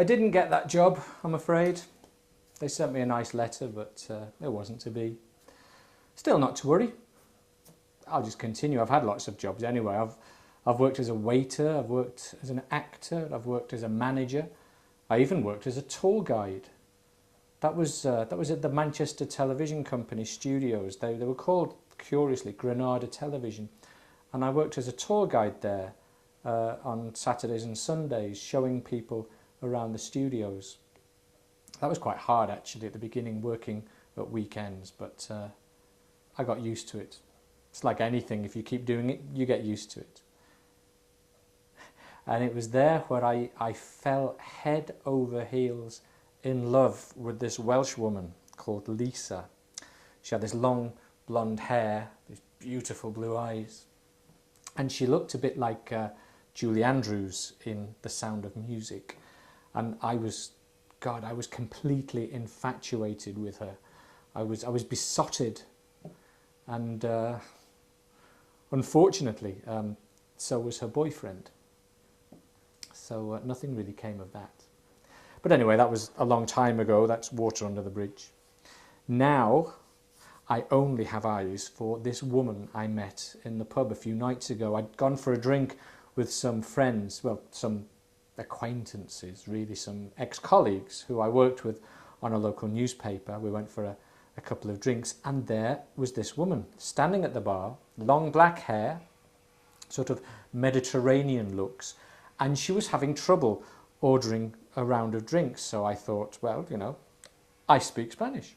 I didn't get that job, I'm afraid. They sent me a nice letter, but it wasn't to be. Still not to worry. I'll just continue. I've had lots of jobs anyway. I've worked as a waiter, I've worked as an actor, I've worked as a manager. I even worked as a tour guide. That was at the Manchester Television Company studios. They were called, curiously, Granada Television. And I worked as a tour guide there on Saturdays and Sundays, showing people around the studios. That was quite hard actually at the beginning, working at weekends, but I got used to it. It's like anything, if you keep doing it, you get used to it. And it was there where I fell head over heels in love with this Welsh woman called Lisa. She had this long blonde hair, these beautiful blue eyes, and she looked a bit like Julie Andrews in The Sound of Music. And I was completely infatuated with her. I was besotted, and unfortunately, so was her boyfriend. So nothing really came of that. But anyway, that was a long time ago. That's water under the bridge. Now, I only have eyes for this woman I met in the pub a few nights ago. I'd gone for a drink with some friends, well, some acquaintances, really, some ex-colleagues who I worked with on a local newspaper. We went for a couple of drinks, and there was this woman standing at the bar, long black hair, sort of Mediterranean looks, and she was having trouble ordering a round of drinks. So I thought, well, you know, I speak Spanish,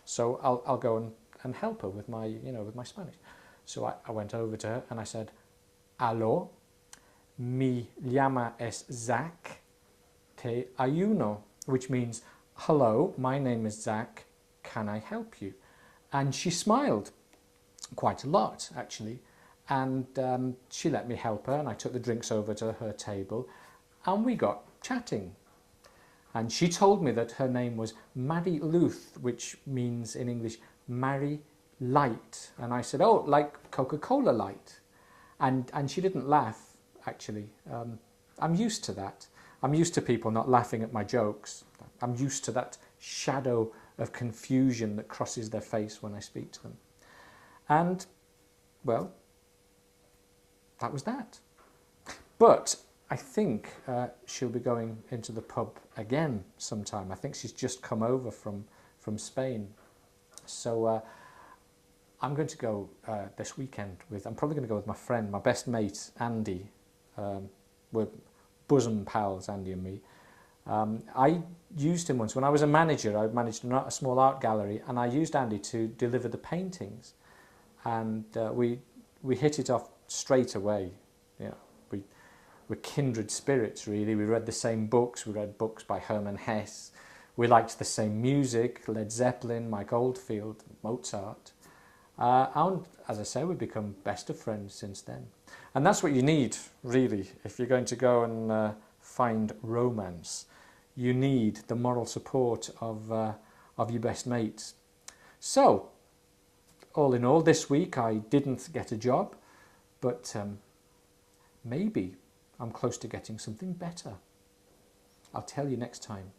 so I'll go and help her with my, with my Spanish. So I went over to her and I said, "Aló, mi llama es Zak, te ayuno," which means, "Hello, my name is Zak, can I help you?" And she smiled quite a lot, actually. And she let me help her, and I took the drinks over to her table, and we got chatting. And she told me that her name was Maddie Luth, which means in English, Mary Light. And I said, "Oh, like Coca-Cola Light." And she didn't laugh, actually. I'm used to that. I'm used to people not laughing at my jokes. I'm used to that shadow of confusion that crosses their face when I speak to them. And, well, that was that. But I think she'll be going into the pub again sometime. I think she's just come over from Spain. So I'm going to go this weekend I'm probably going to go with my friend, my best mate, Andy. We're bosom pals, Andy and me. I used him once. When I was a manager, I managed a small art gallery, and I used Andy to deliver the paintings. And we hit it off straight away. We're kindred spirits, really. We read the same books. We read books by Hermann Hesse. We liked the same music, Led Zeppelin, Mike Oldfield, Mozart. And as I say, we've become best of friends since then. And that's what you need, really, if you're going to go and find romance. You need the moral support of your best mates. So, all in all, this week I didn't get a job, but maybe I'm close to getting something better. I'll tell you next time.